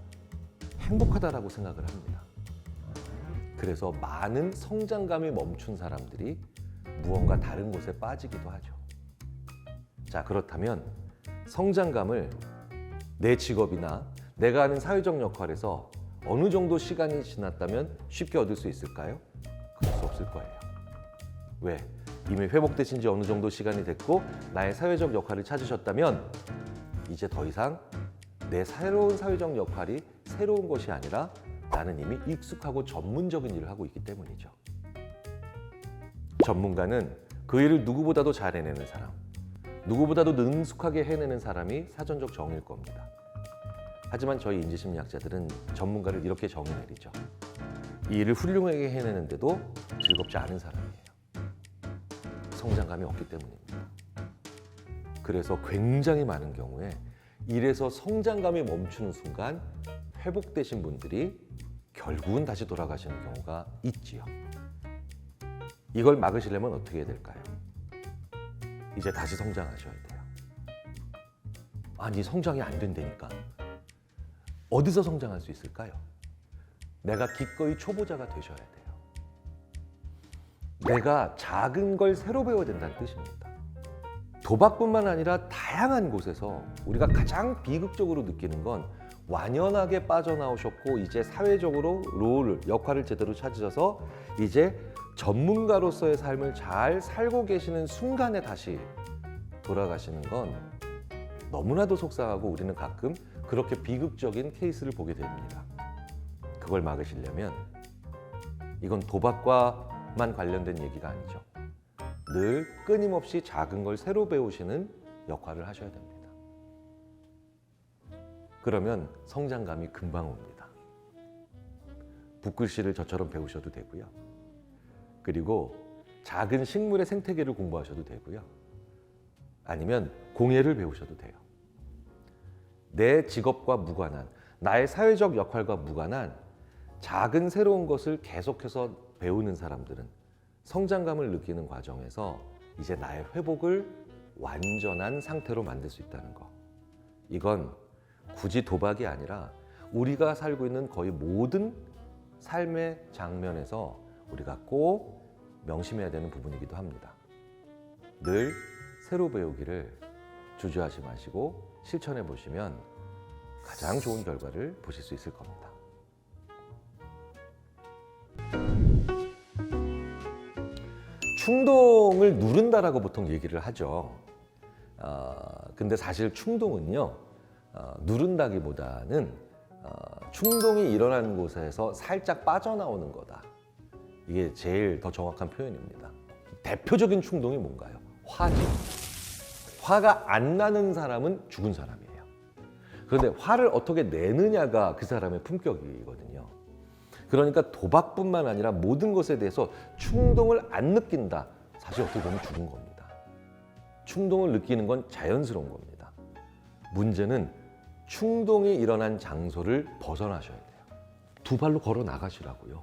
행복하다라고 생각을 합니다. 그래서 많은 성장감이 멈춘 사람들이 무언가 다른 곳에 빠지기도 하죠. 자, 그렇다면 성장감을 내 직업이나 내가 하는 사회적 역할에서 어느 정도 시간이 지났다면 쉽게 얻을 수 있을까요? 그럴 수 없을 거예요. 왜? 이미 회복되신 지 어느 정도 시간이 됐고 나의 사회적 역할을 찾으셨다면 이제 더 이상 내 새로운 사회적 역할이 새로운 것이 아니라 나는 이미 익숙하고 전문적인 일을 하고 있기 때문이죠. 전문가는 그 일을 누구보다도 잘 해내는 사람, 누구보다도 능숙하게 해내는 사람이 사전적 정의일 겁니다. 하지만 저희 인지심리학자들은 전문가를 이렇게 정의 내리죠. 이 일을 훌륭하게 해내는데도 즐겁지 않은 사람이에요. 성장감이 없기 때문입니다. 그래서 굉장히 많은 경우에 일에서 성장감이 멈추는 순간 회복되신 분들이 결국은 다시 돌아가시는 경우가 있지요. 이걸 막으시려면 어떻게 해야 될까요? 이제 다시 성장하셔야 돼요. 아니, 성장이 안 된다니까. 어디서 성장할 수 있을까요? 내가 기꺼이 초보자가 되셔야 돼요. 내가 작은 걸 새로 배워야 된다는 뜻입니다. 도박뿐만 아니라 다양한 곳에서 우리가 가장 비극적으로 느끼는 건 완연하게 빠져나오셨고 이제 사회적으로 역할을 제대로 찾으셔서 이제 전문가로서의 삶을 잘 살고 계시는 순간에 다시 돌아가시는 건 너무나도 속상하고 우리는 가끔 그렇게 비극적인 케이스를 보게 됩니다. 그걸 막으시려면 이건 도박과만 관련된 얘기가 아니죠. 늘 끊임없이 작은 걸 새로 배우시는 역할을 하셔야 됩니다. 그러면 성장감이 금방 옵니다. 붓글씨를 저처럼 배우셔도 되고요. 그리고 작은 식물의 생태계를 공부하셔도 되고요. 아니면 공예를 배우셔도 돼요. 내 직업과 무관한, 나의 사회적 역할과 무관한 작은 새로운 것을 계속해서 배우는 사람들은 성장감을 느끼는 과정에서 이제 나의 회복을 완전한 상태로 만들 수 있다는 거. 이건 굳이 도박이 아니라 우리가 살고 있는 거의 모든 삶의 장면에서 우리가 꼭 명심해야 되는 부분이기도 합니다. 늘 새로 배우기를 주저하지 마시고 실천해 보시면 가장 좋은 결과를 보실 수 있을 겁니다. 충동을 누른다라고 보통 얘기를 하죠. 근데 사실 충동은요, 누른다기보다는 충동이 일어나는 곳에서 살짝 빠져나오는 거다. 이게 제일 더 정확한 표현입니다. 대표적인 충동이 뭔가요? 화죠. 화가 안 나는 사람은 죽은 사람이에요. 그런데 화를 어떻게 내느냐가 그 사람의 품격이거든요. 그러니까 도박뿐만 아니라 모든 것에 대해서 충동을 안 느낀다. 사실 어떻게 보면 죽은 겁니다. 충동을 느끼는 건 자연스러운 겁니다. 문제는 충동이 일어난 장소를 벗어나셔야 돼요. 두 발로 걸어 나가시라고요.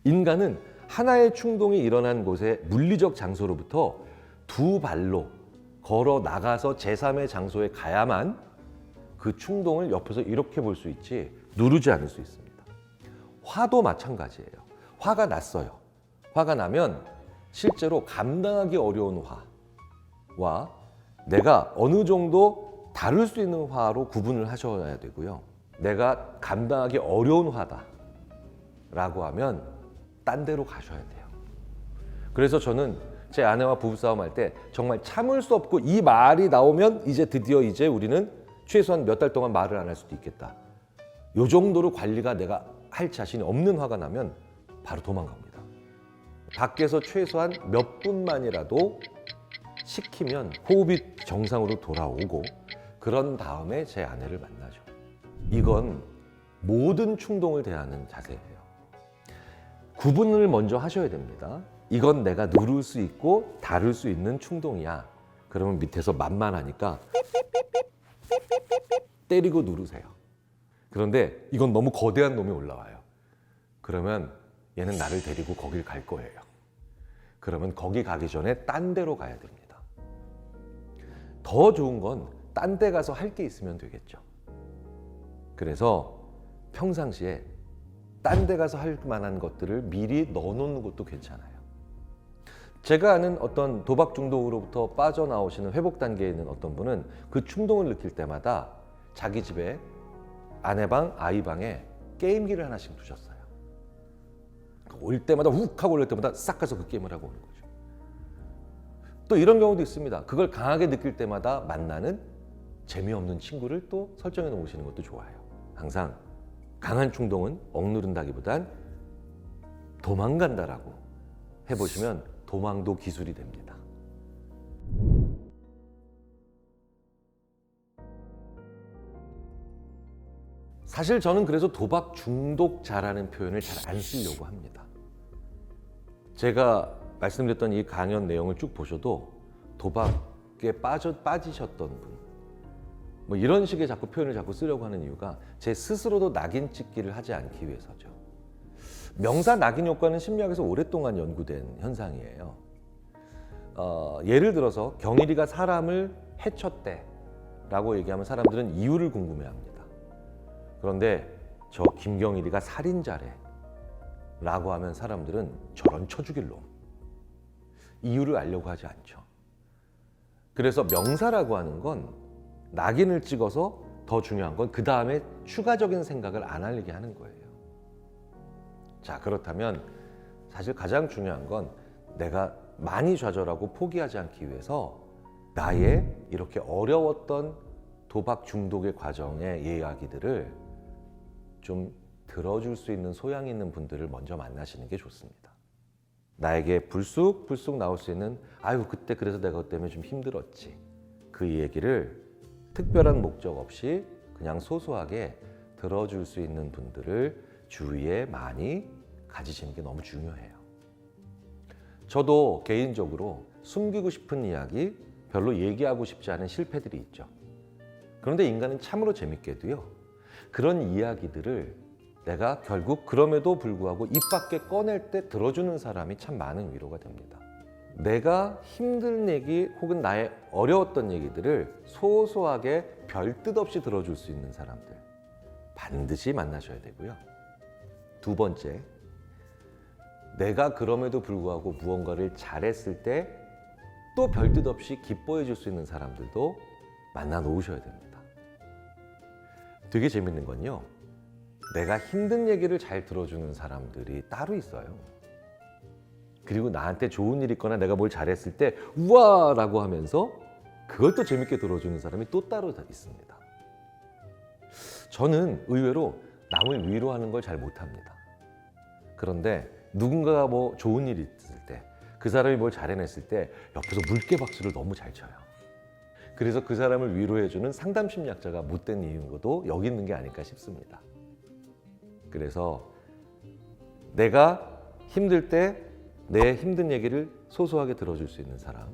인간은 하나의 충동이 일어난 곳의 물리적 장소로부터 두 발로 걸어 나가서 제3의 장소에 가야만 그 충동을 옆에서 이렇게 볼 수 있지 누르지 않을 수 있습니다. 화도 마찬가지예요. 화가 났어요. 화가 나면 실제로 감당하기 어려운 화와 내가 어느 정도 다룰 수 있는 화로 구분을 하셔야 되고요. 내가 감당하기 어려운 화다라고 하면 딴 데로 가셔야 돼요. 그래서 저는 제 아내와 부부싸움 할 때 정말 참을 수 없고 이 말이 나오면 이제 드디어 이제 우리는 최소한 몇 달 동안 말을 안 할 수도 있겠다. 요 정도로 관리가 내가 할 자신이 없는 화가 나면 바로 도망갑니다. 밖에서 최소한 몇 분만이라도 시키면 호흡이 정상으로 돌아오고 그런 다음에 제 아내를 만나죠. 이건 모든 충동을 대하는 자세예요. 구분을 먼저 하셔야 됩니다. 이건 내가 누를 수 있고 다룰 수 있는 충동이야. 그러면 밑에서 만만하니까 때리고 누르세요. 그런데 이건 너무 거대한 놈이 올라와요. 그러면 얘는 나를 데리고 거길 갈 거예요. 그러면 거기 가기 전에 딴 데로 가야 됩니다. 더 좋은 건 딴 데 가서 할 게 있으면 되겠죠. 그래서 평상시에 딴 데 가서 할 만한 것들을 미리 넣어놓는 것도 괜찮아요. 제가 아는 어떤 도박 중독으로부터 빠져나오시는 회복 단계에 있는 어떤 분은 그 충동을 느낄 때마다 자기 집에 아내 방, 아이 방에 게임기를 하나씩 두셨어요. 올 때마다 훅 하고 올 때마다 싹 가서 그 게임을 하고 오는 거죠. 또 이런 경우도 있습니다. 그걸 강하게 느낄 때마다 만나는 재미없는 친구를 또 설정해 놓으시는 것도 좋아요. 항상 강한 충동은 억누른다기보단 도망간다라고 해보시면 도망도 기술이 됩니다. 사실 저는 그래서 도박 중독자라는 표현을 잘 안 쓰려고 합니다. 제가 말씀드렸던 이 강연 내용을 쭉 보셔도 도박에 빠지셨던 분, 뭐 이런 식의 자꾸 표현을 자꾸 쓰려고 하는 이유가 제 스스로도 낙인 찍기를 하지 않기 위해서죠. 명사 낙인 효과는 심리학에서 오랫동안 연구된 현상이에요. 예를 들어서 경일이가 사람을 해쳤대라고 얘기하면 사람들은 이유를 궁금해합니다. 그런데 저 김경일이가 살인자래 라고 하면 사람들은 저런 쳐 죽일 놈, 이유를 알려고 하지 않죠. 그래서 명사라고 하는 건 낙인을 찍어서 더 중요한 건 그 다음에 추가적인 생각을 안 하게 하는 거예요. 자, 그렇다면 사실 가장 중요한 건 내가 많이 좌절하고 포기하지 않기 위해서 나의 이렇게 어려웠던 도박 중독의 과정의 이야기들을 좀 들어줄 수 있는 소양 있는 분들을 먼저 만나시는 게 좋습니다. 나에게 불쑥 나올 수 있는 아유 그때 그래서 내가 그것 때문에 좀 힘들었지, 그 얘기를 특별한 목적 없이 그냥 소소하게 들어줄 수 있는 분들을 주위에 많이 가지시는 게 너무 중요해요. 저도 개인적으로 숨기고 싶은 이야기, 별로 얘기하고 싶지 않은 실패들이 있죠. 그런데 인간은 참으로 재밌게도요, 그런 이야기들을 내가 결국 그럼에도 불구하고 입 밖에 꺼낼 때 들어주는 사람이 참 많은 위로가 됩니다. 내가 힘든 얘기 혹은 나의 어려웠던 얘기들을 소소하게 별 뜻 없이 들어줄 수 있는 사람들 반드시 만나셔야 되고요. 두 번째, 내가 그럼에도 불구하고 무언가를 잘했을 때 또 별 뜻 없이 기뻐해 줄 수 있는 사람들도 만나 놓으셔야 됩니다. 되게 재밌는 건요, 내가 힘든 얘기를 잘 들어주는 사람들이 따로 있어요. 그리고 나한테 좋은 일 있거나 내가 뭘 잘했을 때 우와 라고 하면서 그걸 또 재밌게 들어주는 사람이 또 따로 있습니다. 저는 의외로 남을 위로하는 걸 잘 못합니다. 그런데 누군가가 뭐 좋은 일이 있을 때, 그 사람이 뭘 잘 해냈을 때 옆에서 물개박수를 너무 잘 쳐요. 그래서 그 사람을 위로해주는 상담 심리학자가 못된 이유인 것도 여기 있는 게 아닐까 싶습니다. 그래서 내가 힘들 때 내 힘든 얘기를 소소하게 들어줄 수 있는 사람,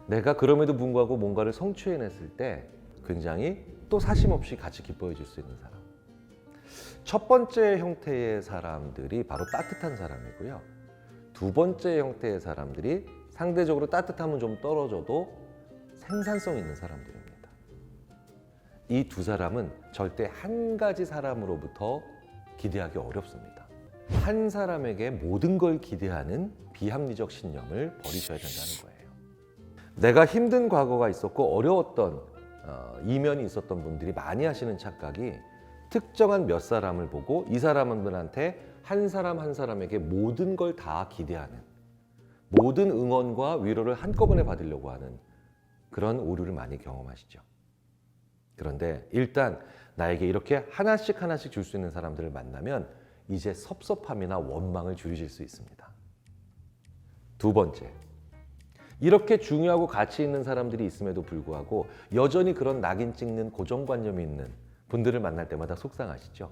내가 그럼에도 불구하고 뭔가를 성취해냈을 때 굉장히 또 사심없이 같이 기뻐해 줄 수 있는 사람. 첫 번째 형태의 사람들이 바로 따뜻한 사람이고요. 두 번째 형태의 사람들이 상대적으로 따뜻함은 좀 떨어져도 생산성 있는 사람들입니다. 이 두 사람은 절대 한 가지 사람으로부터 기대하기 어렵습니다. 한 사람에게 모든 걸 기대하는 비합리적 신념을 버리셔야 된다는 거예요. 내가 힘든 과거가 있었고 어려웠던 이면이 있었던 분들이 많이 하시는 착각이 특정한 몇 사람을 보고 이 사람들한테 한 사람 한 사람에게 모든 걸 다 기대하는, 모든 응원과 위로를 한꺼번에 받으려고 하는 그런 오류를 많이 경험하시죠. 그런데 일단 나에게 이렇게 하나씩 줄 수 있는 사람들을 만나면 이제 섭섭함이나 원망을 줄이실 수 있습니다. 두 번째, 이렇게 중요하고 가치 있는 사람들이 있음에도 불구하고 여전히 그런 낙인 찍는 고정관념이 있는 분들을 만날 때마다 속상하시죠?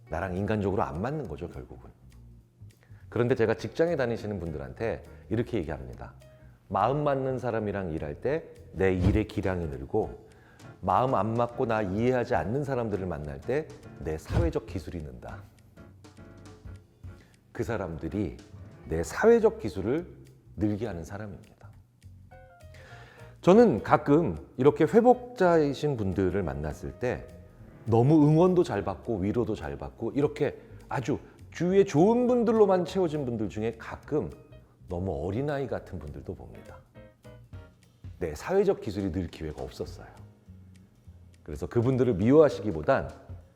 나랑 인간적으로 안 맞는 거죠, 결국은. 그런데 제가 직장에 다니시는 분들한테 이렇게 얘기합니다. 마음 맞는 사람이랑 일할 때 내 일의 기량이 늘고, 마음 안 맞고 나 이해하지 않는 사람들을 만날 때 내 사회적 기술이 는다. 그 사람들이 내 사회적 기술을 늘게 하는 사람입니다. 저는 가끔 이렇게 회복자이신 분들을 만났을 때 너무 응원도 잘 받고 위로도 잘 받고 이렇게 아주 주위에 좋은 분들로만 채워진 분들 중에 가끔 너무 어린아이 같은 분들도 봅니다. 내 사회적 기술이 늘 기회가 없었어요. 그래서 그분들을 미워하시기보단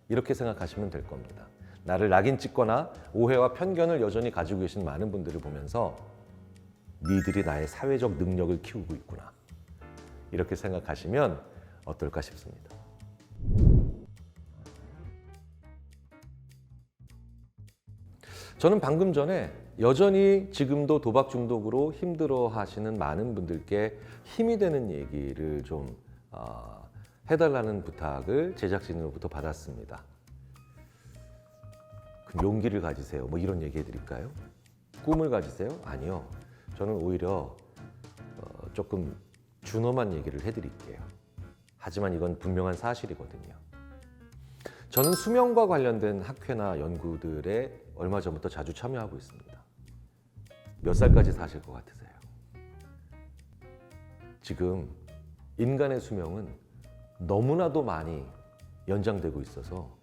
이렇게 생각하시면 될 겁니다. 나를 낙인 찍거나 오해와 편견을 여전히 가지고 계신 많은 분들을 보면서 니들이 나의 사회적 능력을 키우고 있구나. 이렇게 생각하시면 어떨까 싶습니다. 저는 방금 전에 여전히 지금도 도박 중독으로 힘들어 하시는 많은 분들께 힘이 되는 얘기를 좀 해달라는 부탁을 제작진으로부터 받았습니다. 그럼 용기를 가지세요. 뭐 이런 얘기 해드릴까요? 꿈을 가지세요? 아니요. 저는 오히려 조금 준엄한 얘기를 해드릴게요. 하지만 이건 분명한 사실이거든요. 저는 수면과 관련된 학회나 연구들에 얼마 전부터 자주 참여하고 있습니다. 몇 살까지 사실 것 같으세요? 지금 인간의 수명은 너무나도 많이 연장되고 있어서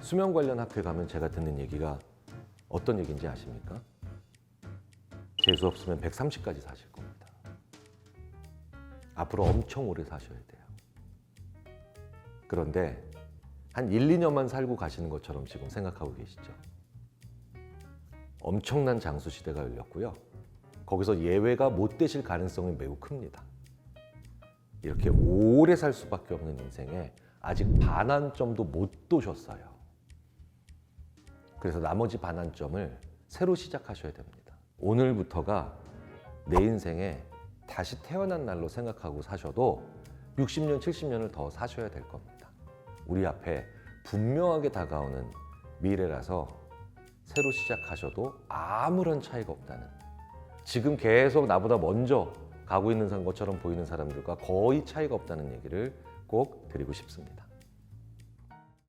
수면 관련 학회 가면 제가 듣는 얘기가 어떤 얘기인지 아십니까? 재수 없으면 130까지 사실 겁니다. 앞으로 엄청 오래 사셔야 돼요. 그런데 한 1, 2년만 살고 가시는 것처럼 지금 생각하고 계시죠? 엄청난 장수 시대가 열렸고요. 거기서 예외가 못 되실 가능성이 매우 큽니다. 이렇게 오래 살 수밖에 없는 인생에 아직 반환점도 못 도셨어요. 그래서 나머지 반환점을 새로 시작하셔야 됩니다. 오늘부터가 내 인생에 다시 태어난 날로 생각하고 사셔도 60년, 70년을 더 사셔야 될 겁니다. 우리 앞에 분명하게 다가오는 미래라서 새로 시작하셔도 아무런 차이가 없다는, 지금 계속 나보다 먼저 가고 있는 것처럼 보이는 사람들과 거의 차이가 없다는 얘기를 꼭 드리고 싶습니다.